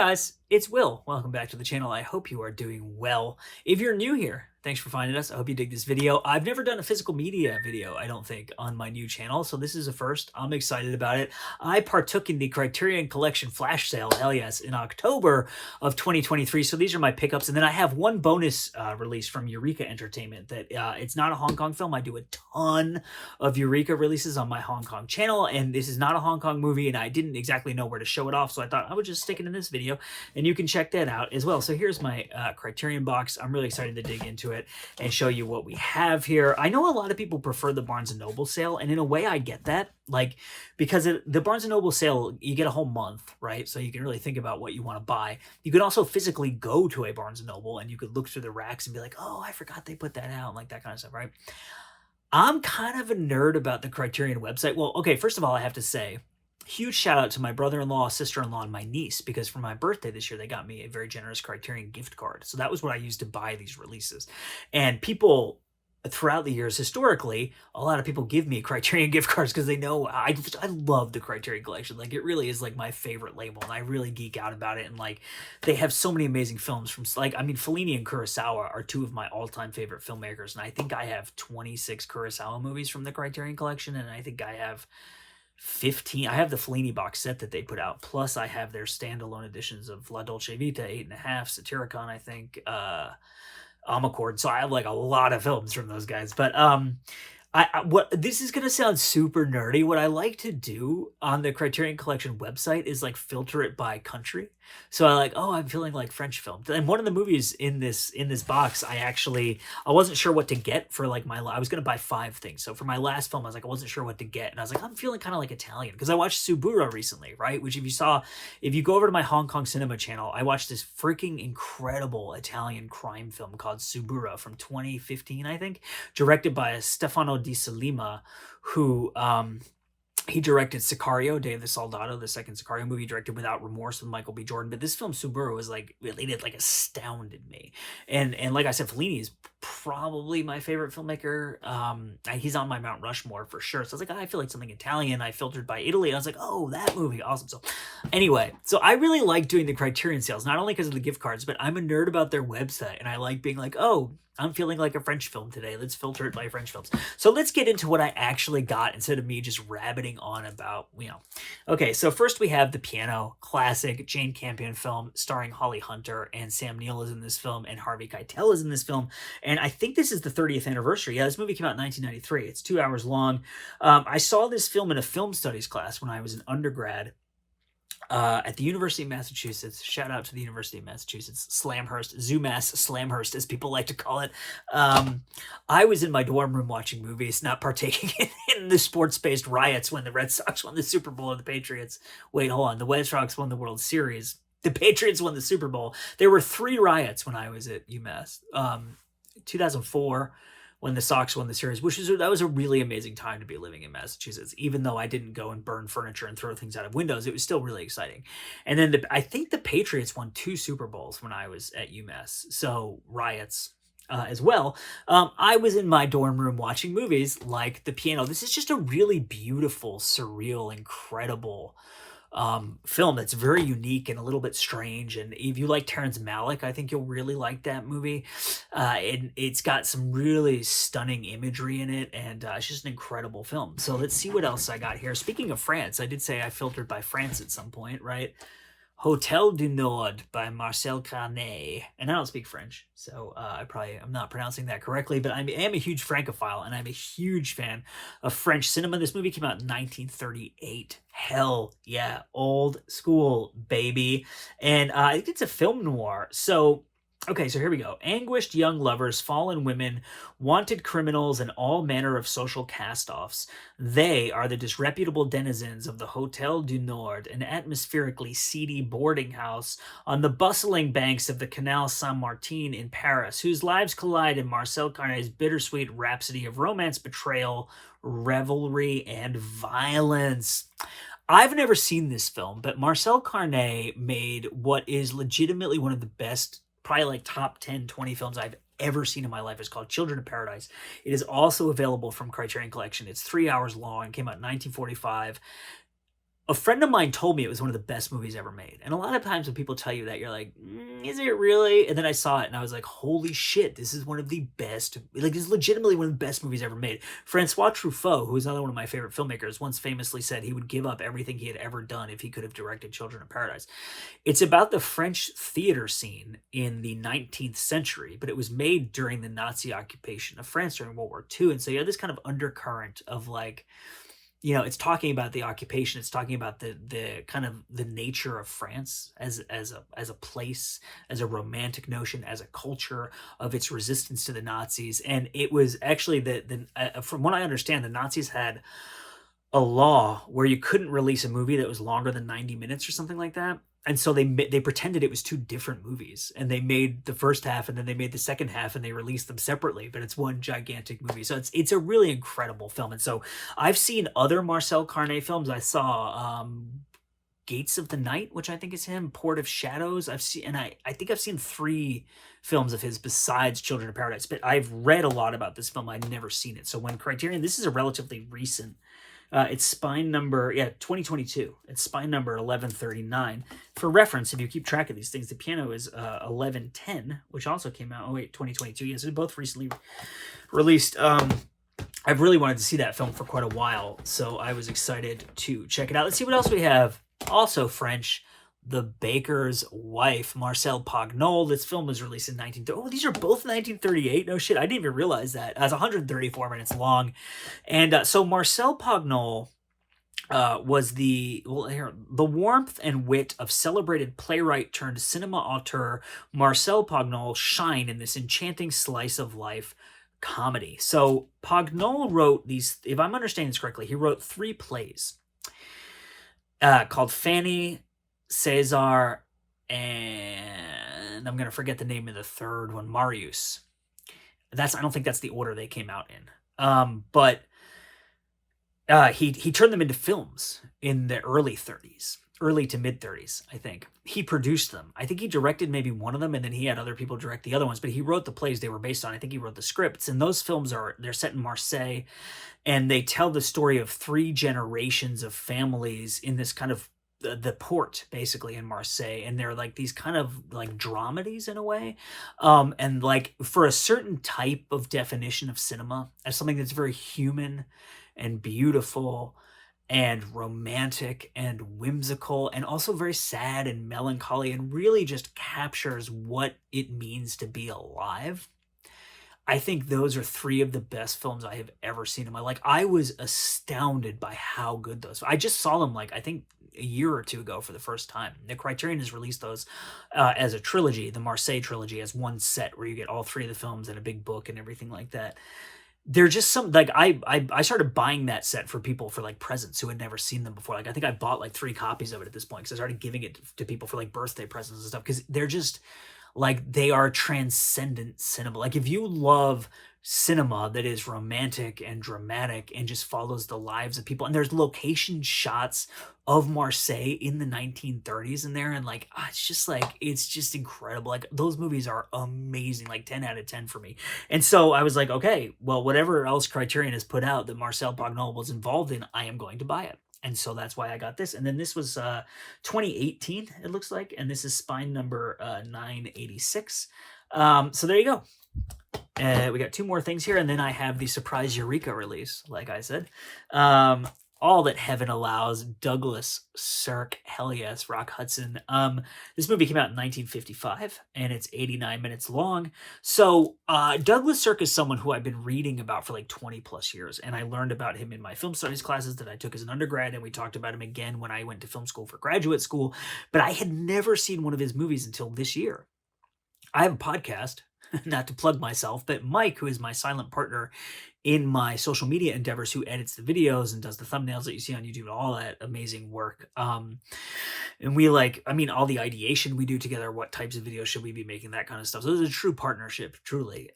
guys, it's Will. Welcome back to the channel. I hope you are doing well. If you're new here, thanks for finding us. I hope you dig this video. I've never done a physical media video, I don't think, on my new channel, so this is a first. I'm excited about it. I partook in the Criterion Collection flash sale, hell yes, in October of 2023, so these are my pickups, and then I have one bonus release from Eureka Entertainment that it's not a Hong Kong film. I do a ton of Eureka releases on my Hong Kong channel, and this is not a Hong Kong movie, and I didn't exactly know where to show it off, so I thought I would just stick it in this video, and you can check that out as well. So here's my Criterion box. I'm really excited to dig into it and show you what we have here. I know a lot of people prefer the Barnes & Noble sale, and in a way I get that, like, because the Barnes & Noble sale, you get a whole month, right? So you can really think about what you want to buy. You can also physically go to a Barnes & Noble and you could look through the racks and be like, oh, I forgot they put that out, like that kind of stuff, right? I'm kind of a nerd about the Criterion website. Well, okay, first of all, I have to say, huge shout out to my brother-in-law, sister-in-law, and my niece, because for my birthday this year, they got me a very generous Criterion gift card. So that was what I used to buy these releases. And people throughout the years, historically, a lot of people give me Criterion gift cards because they know I love the Criterion Collection. Like, it really is like my favorite label, and I really geek out about it. And like, they have so many amazing films from, like, I mean, Fellini and Kurosawa are two of my all-time favorite filmmakers, and I think I have 26 Kurosawa movies from the Criterion Collection, and I think I have 15. I have the Fellini box set that they put out, plus I have their standalone editions of La Dolce Vita, 8.5, Satyricon, I think, Amarcord. So I have like a lot of films from those guys. But what this is gonna sound super nerdy. What I like to do on the Criterion Collection website is like filter it by country. So I like, oh, I'm feeling like French film. And one of the movies in this box, I wasn't sure what to get for like I was gonna buy 5 things. So for my last film, I was like, I wasn't sure what to get, and I was like, I'm feeling kind of like Italian because I watched Subura recently, right? Which if you go over to my Hong Kong cinema channel, I watched this freaking incredible Italian crime film called Subura from 2015, I think, directed by Stefano Di Salima, who he directed Sicario, Day of the Soldado, the second Sicario movie, directed Without Remorse with Michael B. Jordan. But this film, Subaru, was like, really like astounded me. And like I said, Fellini is probably my favorite filmmaker. He's on my Mount Rushmore for sure. So I was like, I feel like something Italian. I filtered by Italy. And I was like, oh, that movie, awesome. So anyway, so I really like doing the Criterion sales, not only because of the gift cards, but I'm a nerd about their website. And I like being like, oh, I'm feeling like a French film today. Let's filter it by French films. So let's get into what I actually got instead of me just rabbiting on about, Okay, so first we have The Piano, classic Jane Campion film starring Holly Hunter, and Sam Neill is in this film, and Harvey Keitel is in this film. And I think this is the 30th anniversary. Yeah, this movie came out in 1993. It's 2 hours long. I saw this film in a film studies class when I was an undergrad. At the University of Massachusetts. Shout out to the University of Massachusetts, Slamhurst, Zoomass Slamhurst, as people like to call it. I was in my dorm room watching movies, not partaking in the sports-based riots when the Red Sox won the Super Bowl and the Patriots. Wait, hold on. The Red Sox won the World Series. The Patriots won the Super Bowl. There were 3 riots when I was at UMass. 2004, when the Sox won the series, that was a really amazing time to be living in Massachusetts. Even though I didn't go and burn furniture and throw things out of windows, it was still really exciting. And then I think the Patriots won 2 Super Bowls when I was at UMass, so riots as well. I was in my dorm room watching movies like The Piano. This is just a really beautiful, surreal, incredible film that's very unique and a little bit strange. And if you like Terrence Malick, I think you'll really like that movie. It's got some really stunning imagery in it, and it's just an incredible film. So let's see what else I got here. Speaking of France, I did say I filtered by France at some point, right? Hotel du Nord by Marcel Carnet. And I don't speak French, so I'm not pronouncing that correctly, but I am a huge Francophile, and I'm a huge fan of French cinema. This movie came out in 1938. Hell yeah, old school, baby. And I think it's a film noir. So okay, so here we go. Anguished young lovers, fallen women, wanted criminals, and all manner of social cast-offs. They are the disreputable denizens of the Hotel du Nord, an atmospherically seedy boarding house on the bustling banks of the Canal Saint-Martin in Paris, whose lives collide in Marcel Carnet's bittersweet rhapsody of romance, betrayal, revelry, and violence. I've never seen this film, but Marcel Carnet made what is legitimately one of the best, probably like top 10, 20 films I've ever seen in my life. It's called Children of Paradise. It is also available from Criterion Collection. It's 3 hours long, came out in 1945. A friend of mine told me it was one of the best movies ever made, and a lot of times when people tell you that, you're like, "Is it really?" And then I saw it, and I was like, "Holy shit, this is one of the best, like, this is legitimately one of the best movies ever made." Francois Truffaut, who is another one of my favorite filmmakers, once famously said he would give up everything he had ever done if he could have directed Children of Paradise. It's about the French theater scene in the 19th century, but it was made during the Nazi occupation of France during World War II, and so you have this kind of undercurrent of, like, it's talking about the occupation. It's talking about the kind of the nature of France as a place, as a romantic notion, as a culture of its resistance to the Nazis. And it was actually from what I understand, the Nazis had a law where you couldn't release a movie that was longer than 90 minutes or something like that. And so they pretended it was two different movies, and they made the first half and then they made the second half and they released them separately, but it's one gigantic movie. So it's a really incredible film. And so I've seen other Marcel Carné films. I saw Gates of the Night, which I think is him, Port of Shadows. I think I've seen 3 films of his besides Children of Paradise, but I've read a lot about this film. I've never seen it. So when Criterion, this is a relatively recent, it's spine number, 2022. It's spine number 1139. For reference, if you keep track of these things, the piano is 1110, which also came out, 2022. Yes, they're both recently released. I've really wanted to see that film for quite a while, so I was excited to check it out. Let's see what else we have. Also French, The Baker's Wife, Marcel Pagnol. This film was released in 1930. Oh, these are both 1938? No shit, I didn't even realize that. It's 134 minutes long. And so Marcel Pagnol was the warmth and wit of celebrated playwright turned cinema auteur Marcel Pagnol shine in this enchanting slice of life comedy. So Pagnol wrote these, if I'm understanding this correctly, he wrote 3 plays called Fanny, Cesar, and I'm going to forget the name of the third one, Marius. I don't think that's the order they came out in. But he turned them into films in the early to mid 30s, I think. He produced them. I think he directed maybe one of them, and then he had other people direct the other ones, but he wrote the plays they were based on. I think he wrote the scripts, and those films they're set in Marseille, and they tell the story of 3 generations of families in this kind of the port, basically, in Marseille, and they're like these kind of like dramedies in a way, and like for a certain type of definition of cinema as something that's very human and beautiful and romantic and whimsical and also very sad and melancholy and really just captures what it means to be alive. I think those are 3 of the best films I have ever seen in my life. I was astounded by how good those. I just saw them I think a year or 2 ago for the first time. The Criterion has released those as a trilogy, the Marseille trilogy, as one set where you get all 3 of the films and a big book and everything like that. They're just some I started buying that set for people for presents who had never seen them before. I think I bought 3 copies of it at this point because I started giving it to people for birthday presents and stuff because they're just they are transcendent cinema. If you love cinema that is romantic and dramatic and just follows the lives of people, and there's location shots of Marseille in the 1930s in there, and it's just incredible. Those movies are amazing, 10 out of 10 for me. And so I was like, okay, well, whatever else Criterion has put out that Marcel Pagnol was involved in, I am going to buy it. And so that's why I got this. And then this was 2018, it looks like. And this is spine number 986. So there you go. We got 2 more things here. And then I have the surprise Eureka release, like I said. All That Heaven Allows, Douglas Sirk, hell yes, Rock Hudson. This movie came out in 1955, and it's 89 minutes long. So Douglas Sirk is someone who I've been reading about for 20 plus years, and I learned about him in my film studies classes that I took as an undergrad, and we talked about him again when I went to film school for graduate school, but I had never seen one of his movies until this year. I have a podcast, not to plug myself, but Mike, who is my silent partner in my social media endeavors, who edits the videos and does the thumbnails that you see on YouTube, all that amazing work. And we all the ideation we do together, what types of videos should we be making, that kind of stuff. So it's a true partnership, truly.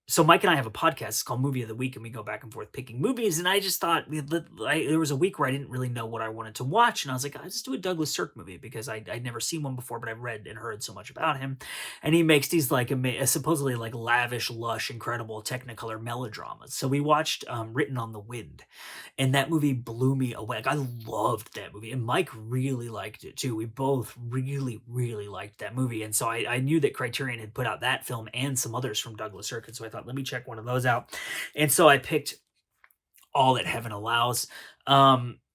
so Mike and I have a podcast. It's called Movie of the Week, and we go back and forth picking movies. And I just thought there was a week where I didn't really know what I wanted to watch, and I was like, I'll just do a Douglas Sirk movie because I'd never seen one before, but I've read and heard so much about him. And he makes these like supposedly like lavish, lush, incredible Technicolor melodramas. So we watched Written on the Wind, and that movie blew me away. Like, I loved that movie, and Mike really liked it too. We both really, really liked that movie, and so I knew that Criterion had put out that film and some others from Douglas Sirk, and so I thought, let me check one of those out. And so I picked All That Heaven Allows.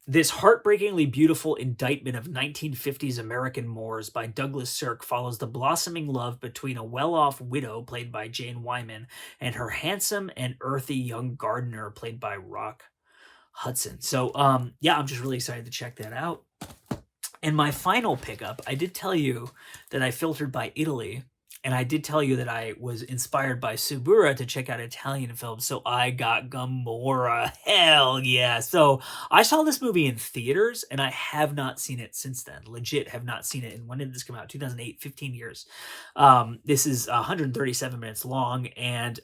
This heartbreakingly beautiful indictment of 1950s American mores by Douglas Sirk follows the blossoming love between a well-off widow, played by Jane Wyman, and her handsome and earthy young gardener, played by Rock Hudson. So, yeah, I'm just really excited to check that out. And my final pickup, I did tell you that I filtered by Italy, and I did tell you that I was inspired by Subura to check out Italian films, so I got Gomorrah. Hell yeah. So I saw this movie in theaters, and I have not seen it since then. Legit have not seen it. And when did this come out? 2008, 15 years. This is 137 minutes long, and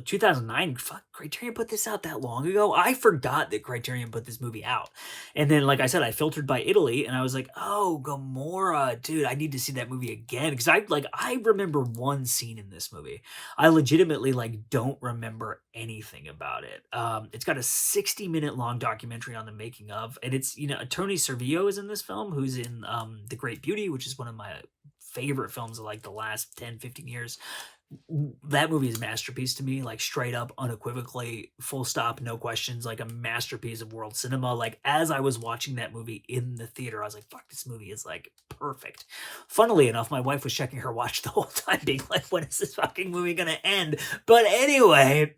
2009, fuck, Criterion put this out that long ago. I forgot that Criterion put this movie out. And then, like I said, I filtered by Italy, and I was like, oh, Gomorrah, dude, I need to see that movie again. Because I remember one scene in this movie. I legitimately, like, don't remember anything about it. It's got a 60-minute long documentary on the making of, and it's, you know, Tony Servillo is in this film, who's in The Great Beauty, which is one of my favorite films of, like, the last 10, 15 years. That movie is a masterpiece to me, like, straight up, unequivocally, full stop, no questions, like a masterpiece of world cinema. Like, as I was watching that movie in the theater, I was like, fuck, this movie is, like, perfect. Funnily enough, my wife was checking her watch the whole time, being like, when is this fucking movie gonna end? But anyway,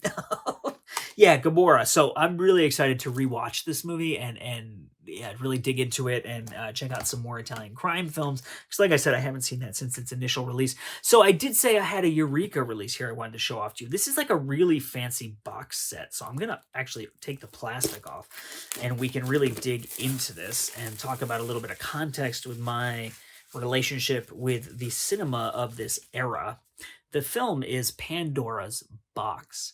yeah, Gomorrah. So I'm really excited to rewatch this movie and yeah, really dig into it and check out some more Italian crime films. Because like I said, I haven't seen that since its initial release. So I did say I had a Eureka release here I wanted to show off to you. This is like a really fancy box set. So I'm going to actually take the plastic off, and we can really dig into this and talk about a little bit of context with my relationship with the cinema of this era. The film is Pandora's Box.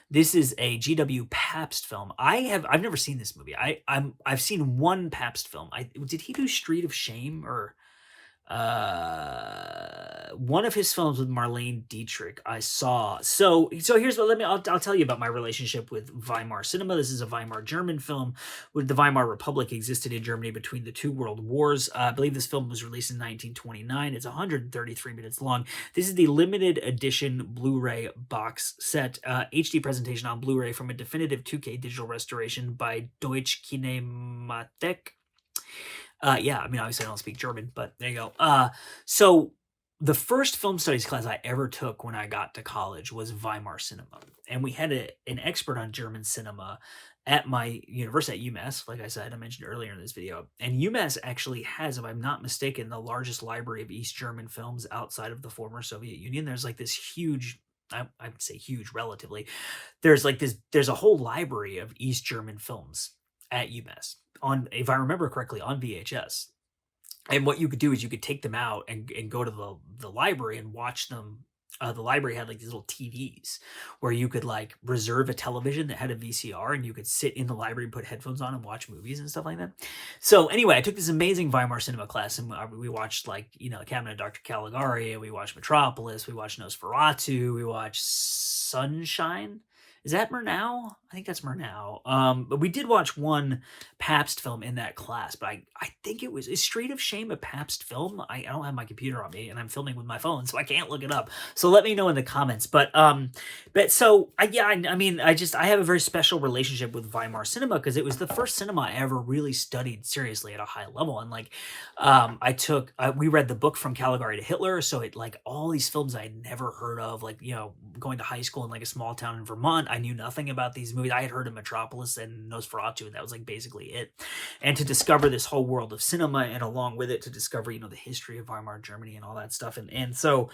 This is a G.W. Pabst film. I've never seen this movie. I've seen one Pabst film. Did he do Street of Shame or one of his films with Marlene Dietrich I saw. So here's what I'll tell you about my relationship with Weimar cinema. This is a Weimar German film. With the Weimar Republic existed in Germany between the two world wars. I believe this film was released in 1929. It's 133 minutes long. This is the limited edition Blu-ray box set, HD presentation on Blu-ray from a definitive 2K digital restoration by Deutsche Kinemathek. Yeah, I mean, obviously I don't speak German, but there you go. So the first film studies class I ever took when I got to college was Weimar cinema. And we had an expert on German cinema at my university, at UMass, like I said, I mentioned earlier in this video. And UMass actually has, if I'm not mistaken, the largest library of East German films outside of the former Soviet Union. There's like this huge, I'd say huge relatively. There's a whole library of East German films at UMass, on, if I remember correctly, on VHS. And what you could do is you could take them out and go to the library and watch them. The library had like these little TVs where you could like reserve a television that had a VCR, and you could sit in the library and put headphones on and watch movies and stuff like that. So anyway, I took this amazing Weimar cinema class, and we watched, like, you know, The Cabinet of Dr. Caligari, and we watched Metropolis, we watched Nosferatu, we watched Sunshine. Is that Murnau? I think that's Murnau. But we did watch one Pabst film in that class, but I think is Street of Shame a Pabst film? I don't have my computer on me, and I'm filming with my phone, so I can't look it up. So let me know in the comments. But so I have a very special relationship with Weimar cinema because it was the first cinema I ever really studied seriously at a high level. And like, we read the book From Caligari to Hitler, so it, like, all these films I had never heard of, like, you know, going to high school in like a small town in Vermont, I knew nothing about these movies. I had heard of Metropolis and Nosferatu, and that was like basically it. And to discover this whole world of cinema, and along with it to discover, you know, the history of Weimar Germany and all that stuff. And so,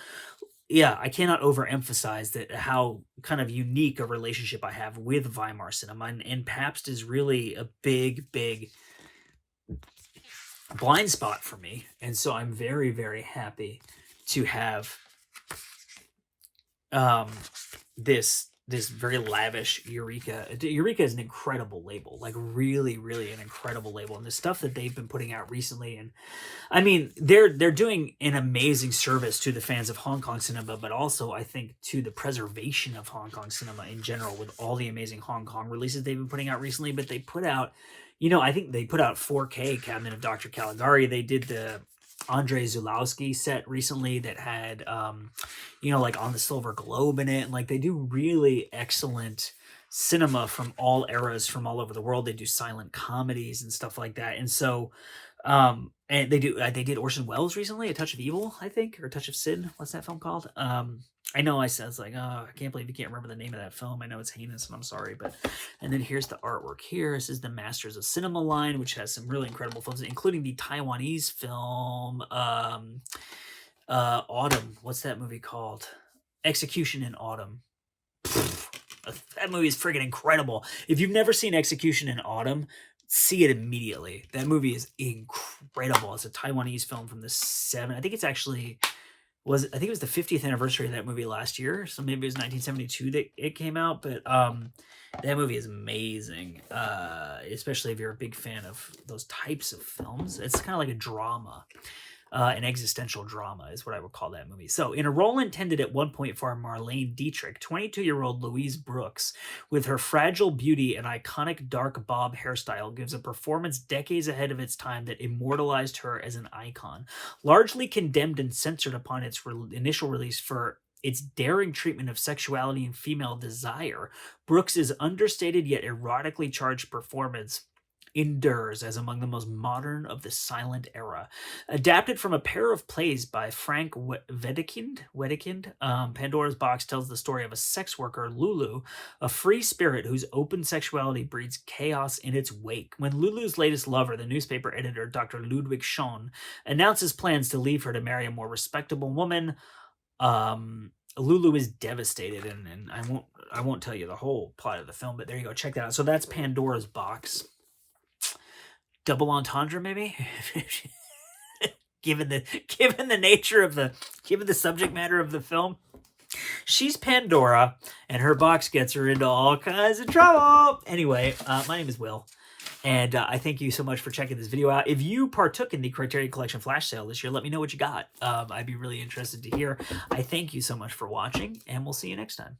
yeah, I cannot overemphasize that how kind of unique a relationship I have with Weimar cinema. And Pabst is really a big blind spot for me. And so I'm very, very happy to have this very lavish Eureka. Eureka is an incredible label, like really, really an incredible label. And the stuff that they've been putting out recently, and I mean, they're doing an amazing service to the fans of Hong Kong cinema, but also I think to the preservation of Hong Kong cinema in general with all the amazing Hong Kong releases they've been putting out recently. But they put out, I think they put out 4K Cabinet of Dr. Caligari. They did the Andrei Zulawski set recently that had, like On the Silver Globe in it. And like they do really excellent cinema from all eras from all over the world. They do silent comedies and stuff like that. And so, and they did Orson Welles recently, A Touch of Evil, I think, or A Touch of Sin. What's that film called? I know I was like, oh, I can't believe you can't remember the name of that film. I know it's heinous and I'm sorry, and then here's the artwork here. This is the Masters of Cinema line, which has some really incredible films, including the Taiwanese film, Autumn. What's that movie called? Execution in Autumn. That movie is freaking incredible. If you've never seen Execution in Autumn, see it immediately. That movie is incredible. It's a Taiwanese film from the I think it was the 50th anniversary of that movie last year. So maybe it was 1972 that it came out. But that movie is amazing, especially if you're a big fan of those types of films. It's kind of like a drama. An existential drama is what I would call that movie. So in a role intended at one point for Marlene Dietrich, 22-year-old Louise Brooks, with her fragile beauty and iconic dark bob hairstyle, gives a performance decades ahead of its time that immortalized her as an icon. Largely condemned and censored upon its initial release for its daring treatment of sexuality and female desire, Brooks's understated yet erotically charged performance endures as among the most modern of the silent era. Adapted from a pair of plays by Frank Wedekind, Pandora's Box tells the story of a sex worker, Lulu, a free spirit whose open sexuality breeds chaos in its wake. When Lulu's latest lover, the newspaper editor Dr. Ludwig Schoen, announces plans to leave her to marry a more respectable woman, Lulu is devastated, and I won't tell you the whole plot of the film, but there you go, check that out. So that's Pandora's Box. Double entendre, maybe? given the nature of given the subject matter of the film. She's Pandora, and her box gets her into all kinds of trouble. Anyway, my name is Will, and I thank you so much for checking this video out. If you partook in the Criterion Collection flash sale this year, let me know what you got. I'd be really interested to hear. I thank you so much for watching, and we'll see you next time.